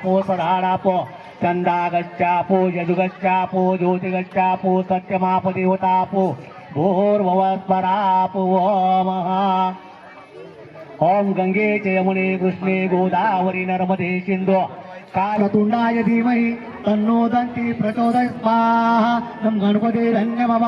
गच्चापो सदाडापो चंदा गच्चापो यजुगच्चापो ज्योतिगच्चापो सत्यमाप देवतापो भूर्भुवस्वरापो ओमः। ओम गंगे च यमुने कृष्णे गोदावरी नर्मदे सिंधु कालतुंडाय धीमहि तन्नो दन्ति प्रचोदयात् स्वाहा। नम गणपतिरन्य मम।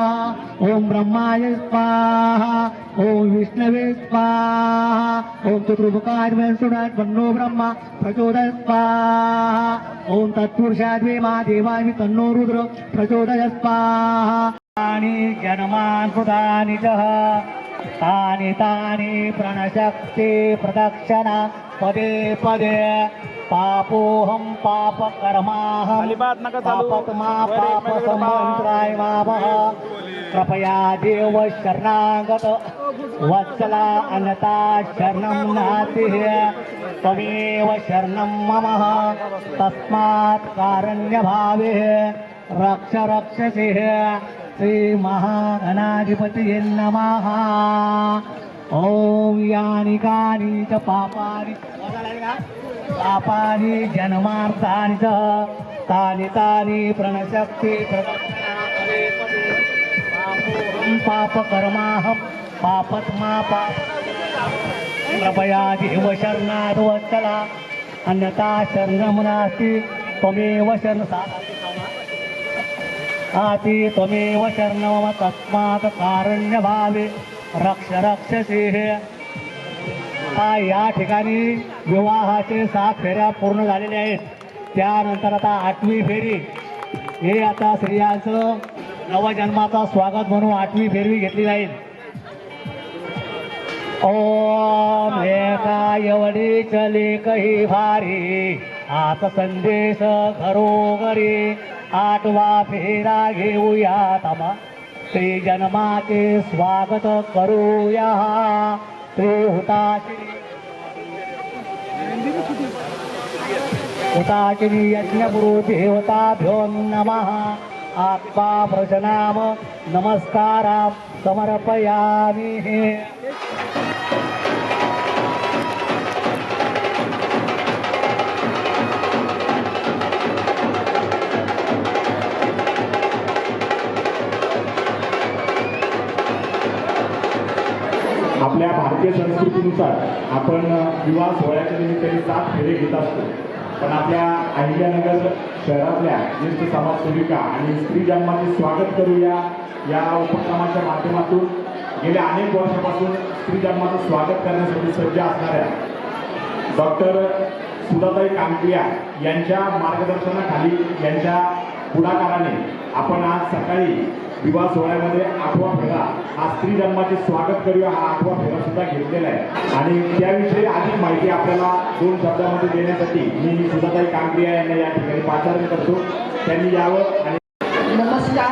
ओम ब्रह्माय स्वाहा। ओम विष्णवे स्वाहा। ओम चतुर्मुखाय सुनाय तन्नो ब्रह्मा प्रचोदयात् स्वाहा। ओम तत्पुरुषाय मा देवाय तन्नो रुद्र प्रचोदयात् स्वाहा। तानि जन्मान् कृतानि च तानि तानि प्रणशक्ति प्रदक्षिणा पदे पदे पापोहम पापकर्माहम पापत्मा पापसंमन्त्राय मामः। कृपया देव शरणागत वत्सला अन्यथा शरणं नास्ति त्वमेव शरणं मम तस्मात् कारुण्यभावे रक्ष रक्षसे श्री महागणाधिपतये नमः। ओम यानि कानि च पापानि पापानि जन्मार्तानि च तानि तानि प्रणशक्ति प्रदक्षिणा पदे पदे पापोहं पापकर्माहं पापत्मा कृपया देव शरणागत वत्सला अन्यथा शरणं नास्ति त्वमेव शरणं आति त्वमेव शरणं तस्मात् कारुण्यभावे रक्ष रक्षसे। या ठिकाणी विवाहाचे 7 फेऱ्या पूर्ण झालेल्या आहेत। त्यानंतर आता 8वी फेरी हे आता स्त्रियांचं नवजन्माचा स्वागत म्हणून 8वी फेरी घेतली जाईल। ओम एका एवढी चले कही भारी आत संदेश घरोघरी 8वा फेरा घेऊया तमा श्री जन्माचे स्वागत करूया। श्री हुताशिनी यज्ञगुरु देवताभ्यो नमः। आत्मा प्रजनाम नमस्कारा समर्पयामि। आपल्या भारतीय संस्कृतीनुसार आपण विवाह सोहळ्याच्या निमित्ताने 7 फेरे घेत असतो, पण आपल्या अहिल्यानगर शहरातल्या ज्येष्ठ समाजसेविका आणि स्त्री जन्माचे स्वागत करूया या उपक्रमाच्या माध्यमातून गेल्या अनेक वर्षापासून स्त्री जन्माचं स्वागत करण्यासाठी सज्ज असणाऱ्या डॉक्टर सुधाताई कांकरिया यांच्या मार्गदर्शनाखाली यांच्या पुढाकाराने आपण आज सकाळी विवाह सोहळ्यामध्ये 8वा फेरा हा स्त्री जन्माचे स्वागत करूया हा 8वा फेरा सुद्धा घेतलेला आहे। आणि त्याविषयी अधिक माहिती आपल्याला 2 शब्दामध्ये देण्यासाठी मी सुधाताई कांकरिया यांना या ठिकाणी पाचारण करतो, त्यांनी यावं। आणि नमस्कार,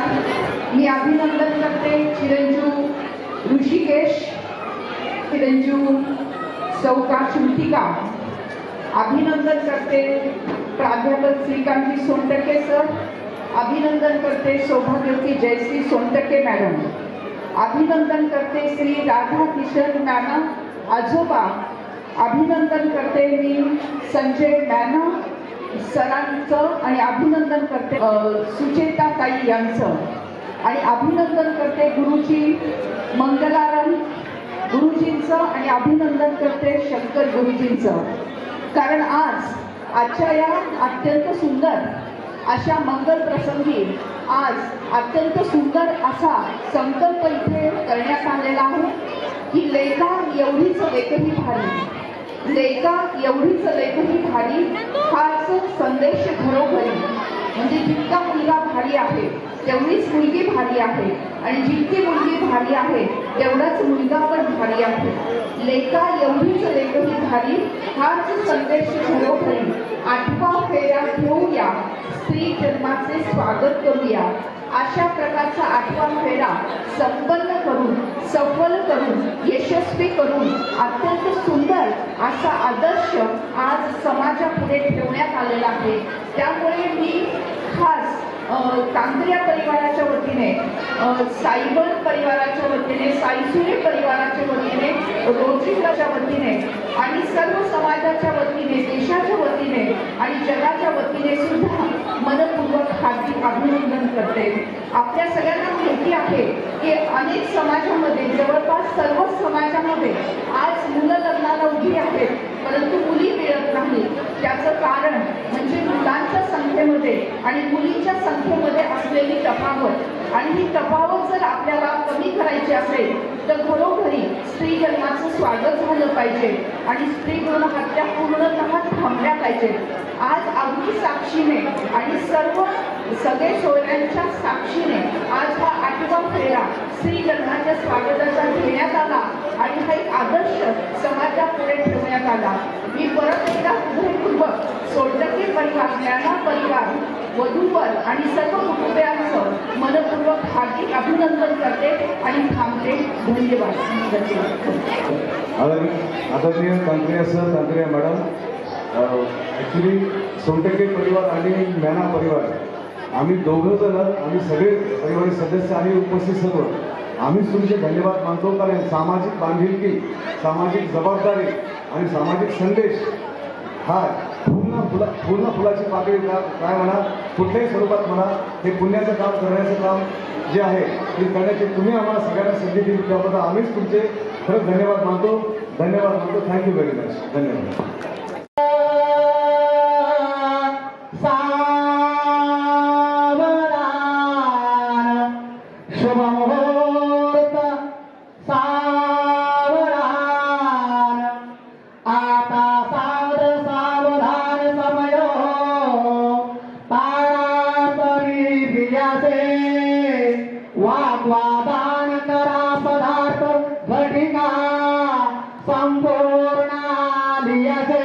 मी अभिनंदन करते चिरंजीव ऋषिकेश, चिरंजीव सौका श्रुतिका, अभिनंदन करते प्राध्यापक श्रीकांतजी सोनटके सर, अभिनंदन करते सौभाग्यवती जयश्री सोनटके मॅडम, अभिनंदन करते श्री राधा किशन मॅडम आजोबा, अभिनंदन करते मी संजय मॅडम सरांचं आणि अभिनंदन करते सुचेता ताई यांचं आणि अभिनंदन करते गुरुजी मंगलाराम गुरुजींचं आणि अभिनंदन करते शंकर गुरुजींचं। कारण आजच्या या अत्यंत सुंदर अशा मंगल प्रसंगी आज अत्यंत सुंदर असा संकल्प इथे करण्यात आलेला आहे की लेका एवढीच लेकही भारी, लेका एवढीच लेकही भारी हाच संदेश घरोघरी। म्हणजे जितका मुलगा भारी आहे तेवढीच मुलगी भारी आहे आणि जितकी मुलगी भारी आहे तेवढाच मुलगा पण भारी आहे। लेका एवढीच लेकही भारी हाच संदेश घरोघरी 8वा फेरा घेऊया, स्त्री जन्माचे स्वागत करूया। अशा प्रकारचा 8वा फेरा संपन्न करून सफल करून यशस्वी करून अत्यंत सुंदर असा आदर्श आज समाजापुढे ठेवण्यात आलेला आहे। त्यामुळे मी खास कांकरिया परिवाराच्या वतीने वतीने, साईबन परिवाराच्या वतीने, साईसुरे परिवाराच्या वतीने, रोटरी क्लबच्या वतीने आणि सर्व समाजाच्या वतीने, देशाच्या वतीने आणि जगाच्या वतीने सुद्धा मनपूर्वक हार्दिक अभिनंदन करते. आपल्या सगळ्यांना माहिती आहे की अनेक समाजामध्ये, जवळपास सर्वच समाजामध्ये आज मुलं लग्नाला उभी आहेत, परंतु मुली मिळत नाही. त्याचं कारण म्हणजे मुलांच्या संख्येमध्ये आणि मुलींच्या संख्येमध्ये असलेली तफावत. आणि ही तफावत जर आपल्याला कमी करायची असेल तर घरोघरी स्त्री जन्माचं स्वागत झालं पाहिजे आणि स्त्री भ्रूण हत्या पूर्णतः थांबल्या पाहिजेत. आज अगदी साक्षीने आणि सगळे सोयऱ्यांच्या साक्षीने आज हा 8वा फेरा स्त्री जन्माच्या स्वागताचा घेण्यात आला आणि हा एक आदर्श समाजापुढे ठेवण्यात आला. मी परत एकदा हृदयपूर्वक सोनटक्के परिवार, ज्ञाना परिवार, वधूवर आणि सर्व कुटुंबियांचं मनपूर्वक हार्दिक अभिनंदन करते आणि थांबते. धन्यवाद. आदरणीय तांत्रिय सर, तांत्रिय मॅडम, ॲक्च्युली सोनटक्के परिवार आणि मॅना परिवार आम्ही दोघं जण, आम्ही सगळे परिवारी सदस्य आणि उपस्थित सर्व आम्हीच तुमचे धन्यवाद मानतो. कारण सामाजिक बांधिलकी, सामाजिक जबाबदारी आणि सामाजिक संदेश हा पूर्ण फुलाची पाकळी काय म्हणा, कुठल्याही स्वरूपात म्हणा, हे पुण्याचं काम करण्याचं काम जे आहे ते करण्याची तुम्ही आम्हाला सगळ्यांना संधी दिली, त्याबद्दल आम्हीच तुमचे खरंच धन्यवाद मानतो. Thank you very much. धन्यवाद. वाग्वादान करा पदार्थ घटिका संपूर्ण लियाचे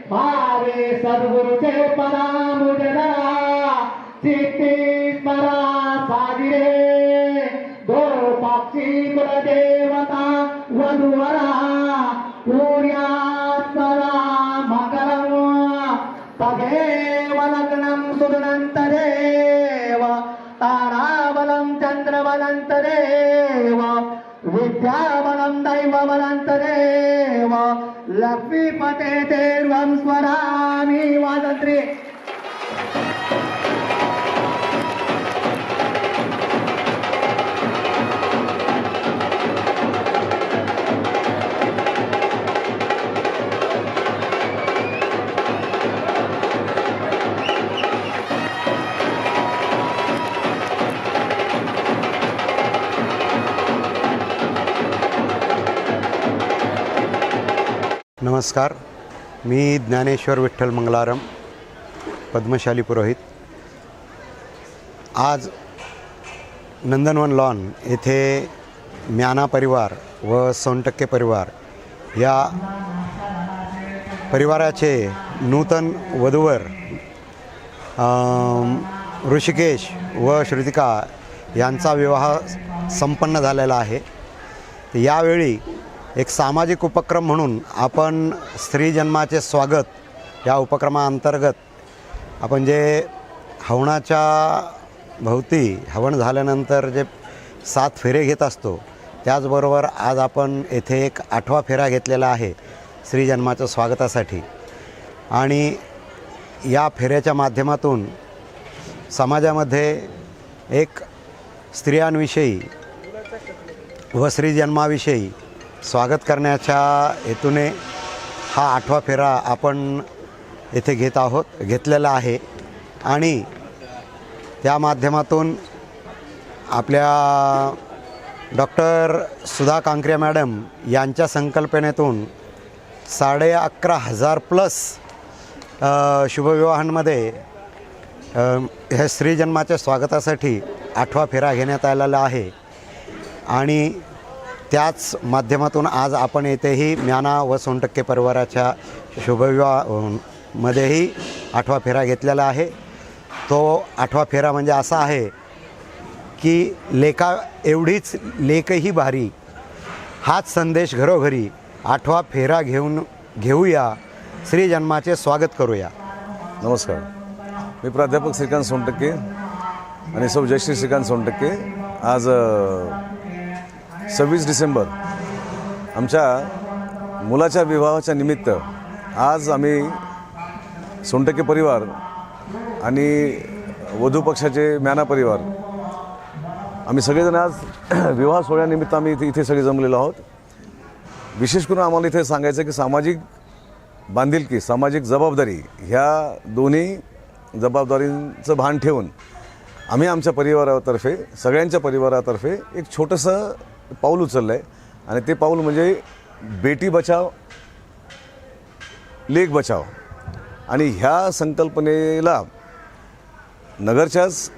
भावे सद्गुरुचे पदा मुजरा चित्ती स्मरा साजिरे दो पक्षी कुलदेवता वधुवरा सूर्यात्मरा मकरम तदेव लग्नं सुदनन्तरेव ताराबलं चन्द्रबलन्तरेव विद्याबलं दैवबलन्तरेव लक्ष्मीपते देवं स्मरामि वादन्त्रे. नमस्कार, मी ज्ञानेश्वर विठ्ठल मंगलारम, पद्मशाली पुरोहित. आज नंदनवन लॉन येथे म्याना परिवार व सोनटक्के परिवार या परिवाराचे नूतन वधूवर ऋषिकेश व श्रुतिका यांचा विवाह संपन्न झालेला आहे. यावेळी एक सामाजिक उपक्रम म्हणून आपण स्त्री जन्माचे स्वागत या उपक्रमाअंतर्गत आपण जे हवनाच्या भोवती हवन झाल्यानंतर जे 7 फेरे घेत असतो, त्याचबरोबर आज आपण येथे एक 8वा फेरा घेतलेला आहे स्त्री जन्माच्या स्वागतासाठी. आणि या फेऱ्याच्या माध्यमातून समाजामध्ये एक स्त्रियांविषयी व स्त्री जन्माविषयी स्वागत करण्याच्या हेतूने हा 8वा फेरा आपण येथे घेतलेला आहे. आणि त्या माध्यमातून आपल्या डॉक्टर सुधा कांकरे मॅडम यांच्या संकल्पनेतून 11,500 प्लस शुभविवाहांमध्ये हे स्त्री जन्माच्या स्वागतासाठी 8वा फेरा घेण्यात आलेला आहे. आणि त्याच माध्यमातून आज आपण येथेही म्याना व सोनटक्के परिवाराच्या शुभविवाहामध्येही 8वा फेरा घेतलेला आहे. तो 8वा फेरा म्हणजे असा आहे की लेका एवढीच लेकही भारी, हाच संदेश घरोघरी 8वा फेरा घेऊया, स्त्री जन्माचे स्वागत करूया. नमस्कार, मी प्राध्यापक श्रीकांत सोनटक्के, आणि सौ जयश्री श्रीकांत सोनटक्के. आज 26 डिसेंबर आमच्या मुलाच्या विवाहाच्या निमित्त आज आम्ही सोनटक्के परिवार आणि वधू पक्षाचे म्याना परिवार आम्ही सगळेजण आज विवाह सोहळ्यानिमित्त आम्ही इथे सगळे जमलेलो आहोत. विशेष करून आम्हाला इथे सांगायचं की सामाजिक बांधिलकी, सामाजिक जबाबदारी ह्या दोन्ही जबाबदारींचं भान ठेवून आम्ही आमच्या परिवारातर्फे, सगळ्यांच्या परिवारातर्फे एक छोटंसं पाऊल उचललं आहे. आणि ते पाऊल म्हणजे बेटी बचाव लेक बचाव. आणि ह्या संकल्पनेला नगरच्याच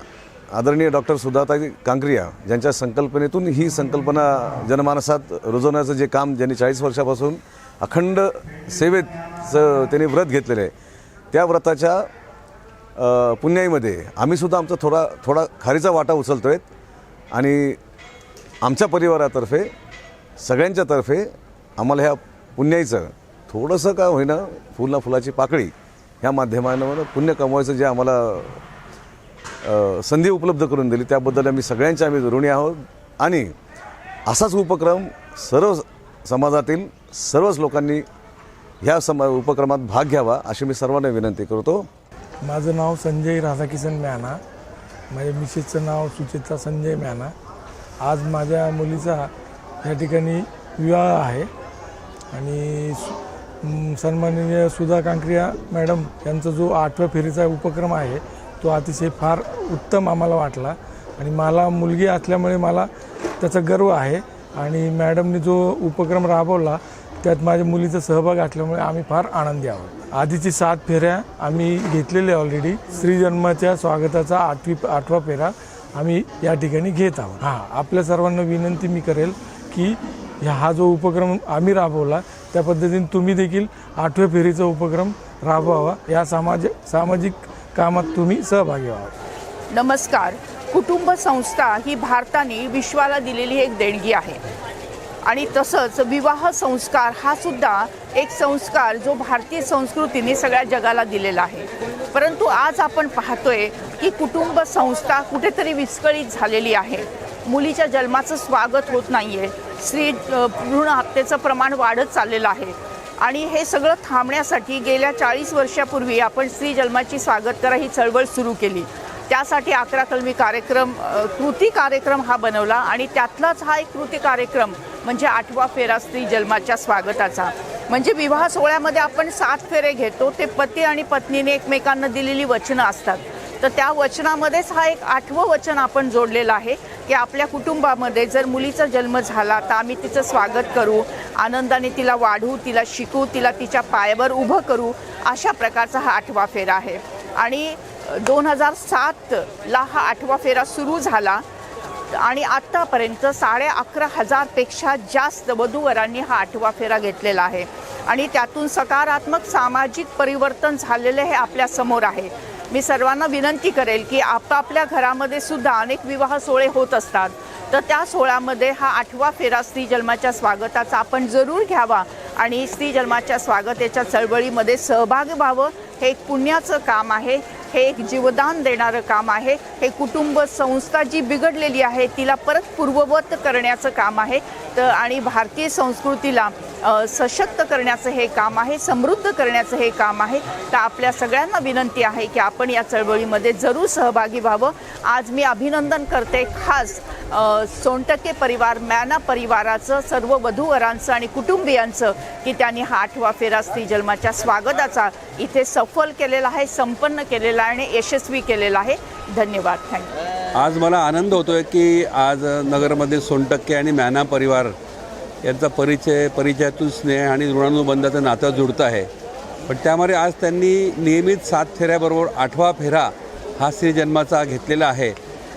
आदरणीय डॉक्टर सुधाताई कांकरिया ज्यांच्या संकल्पनेतून ही संकल्पना जनमानसात रुजवण्याचं जे काम ज्यांनी 40 वर्षापासून अखंड सेवेचं त्यांनी व्रत घेतलेलं आहे, त्या व्रताच्या पुण्याईमध्ये आम्हीसुद्धा आमचा थोडा खारीचा वाटा उचलतो आहेत. आणि आमच्या परिवारातर्फे सगळ्यांच्यातर्फे आम्हाला ह्या पुण्याईचं थोडंसं का होईना फुलाची पाकळी ह्या माध्यमांवर पुण्य कमवायचं जे आम्हाला संधी उपलब्ध करून दिली त्याबद्दल आम्ही ऋणी आहोत. आणि असाच उपक्रम सर्व समाजातील सर्वच लोकांनी ह्या उपक्रमात भाग घ्यावा अशी मी सर्वांना विनंती करतो. माझं नाव संजय राधाकिशन म्याना, माझ्या मिसेसचं नाव सुचित्रा संजय म्याना. आज माझ्या मुलीचा या ठिकाणी विवाह आहे आणि सन्माननीय सुधा कांकरिया मॅडम यांचा जो 8व्या फेरीचा उपक्रम आहे तो अतिशय फार उत्तम आम्हाला वाटला. आणि मला मुलगी असल्यामुळे मला त्याचा गर्व आहे. आणि मॅडमने जो उपक्रम राबवला त्यात माझ्या मुलीचा सहभाग असल्यामुळे आम्ही फार आनंदी आहोत. आधीची 7 फेऱ्या आम्ही घेतलेल्या ऑलरेडी. श्रीजन्माच्या स्वागताचा 8वा फेरा आम्ही या ठिकाणी घेत आहोत. आपल्या सर्वांना विनंती मी करेल की हा जो उपक्रम आम्ही राबवला त्या पद्धतीने तुम्ही देखील 8व्या फेरीचा उपक्रम राबवावा. या सामाजिक कामात तुम्ही सहभागी व्हावा. नमस्कार. कुटुंब संस्था ही भारताने विश्वाला दिलेली एक देणगी आहे. आणि तसंच विवाह संस्कार हा सुद्धा एक संस्कार जो भारतीय संस्कृतीने सगळ्या जगाला दिलेला आहे. परंतु आज आपण पाहतोय की कुटुंब संस्था कुठेतरी विस्कळीत झालेली आहे. मुलीच्या जन्माचं स्वागत होत नाही आहे. भ्रूण हत्येचं प्रमाण वाढत चाललेलं आहे. आणि हे सगळं थांबण्यासाठी गेल्या 40 वर्षापूर्वी आपण स्त्री जन्माची स्वागत करा ही चळवळ सुरू केली. त्यासाठी 11 कलमी कृती कार्यक्रम हा बनवला आणि त्यातलाच हा एक कृती कार्यक्रम म्हणजे 8वा फेरा स्त्री जन्माच्या स्वागताचा. म्हणजे विवाह सोहळ्यामध्ये आपण 7 फेरे घेतो, ते पती आणि पत्नीने एकमेकांना दिलेली वचनं असतात. तर त्या वचनामध्येच हा एक 8वं वचन आपण जोडलेलं आहे की आपल्या कुटुंबामध्ये जर मुलीचा जन्म झाला तर आम्ही तिचं स्वागत करू, आनंदाने तिला वाढवू, तिला शिकू, तिला तिच्या पायावर उभं करू. अशा प्रकारचा हा 8वा फेरा आहे. आणि 2007ला हा 8वा फेरा सुरू झाला आणि आत्तापर्यंत 11,500 पेक्षा जास्त वधूवरांनी हा 8वा फेरा घेतलेला आहे. आणि त्यातून सकारात्मक सामाजिक परिवर्तन झालेले हे आपल्या समोर आहे. मी सर्वांना विनंती करेल की आपापल्या घरामध्ये सुद्धा अनेक विवाह सोहळे होत असतात. तर त्या सोहळ्यामध्ये हा 8वा फेरा स्त्री जन्माच्या स्वागताचा आपण जरूर घ्यावा आणि स्त्री जन्माच्या स्वागताच्या चळवळीमध्ये सहभागी व्हावं. हे एक पुण्याचं काम आहे, हे एक जीवदान देणारं काम आहे. हे कुटुंब संस्था जी बिघडलेली आहे तिला परत पूर्ववत करण्याचं काम आहे. आणि भारतीय संस्कृतीला सशक्त करण्याचं हे काम आहे, समृद्ध करण्याचं हे काम आहे. तर आपल्या सगळ्यांना विनंती आहे की आपण या चळवळीमध्ये जरूर सहभागी व्हावं. आज मी अभिनंदन करते खास सोनटक्के परिवार, म्याना परिवाराचं, सर्व वधूवरांचं आणि कुटुंबियांचं की त्यांनी हा 8वा फेरा स्त्री जन्माच्या स्वागताचा इथे सफल केलेला आहे, संपन्न केलेला आहे आणि यशस्वी केलेला आहे. धन्यवाद. थँक्यू. आज मला आनंद होतो आहे की आज नगरमध्ये सोनटक्के आणि म्याना परिवार यांचा परिचयातून स्नेह आणि ऋणानुबंधाचं नातं जुळतं आहे. पण त्यामध्ये आज त्यांनी नियमित 7 फेऱ्याबरोबर 8वा फेरा हा स्त्री जन्माचा घेतलेला आहे.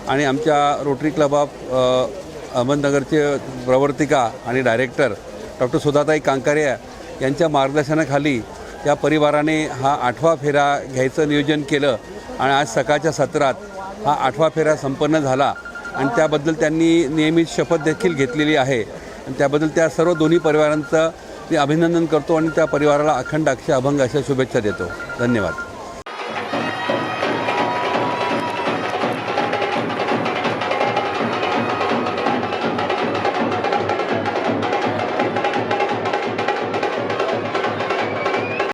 आणि आमच्या रोटरी क्लब ऑफ अहमदनगरचे प्रवर्तिका आणि डायरेक्टर डॉक्टर सुधाताई कांकरिया यांच्या मार्गदर्शनाखाली या परिवाराने हा 8वा फेरा घ्यायचं नियोजन केलं. आणि आज सकाळच्या सत्रात हा 8वा फेरा संपन्न झाला. आणि त्याबद्दल त्यांनी नियमित शपथ देखील घेतलेली आहे. आणि त्याबद्दल त्या सर्व दोन्ही परिवारांचं मी अभिनंदन करतो आणि त्या परिवाराला अखंड अभंग अशा शुभेच्छा देतो. धन्यवाद.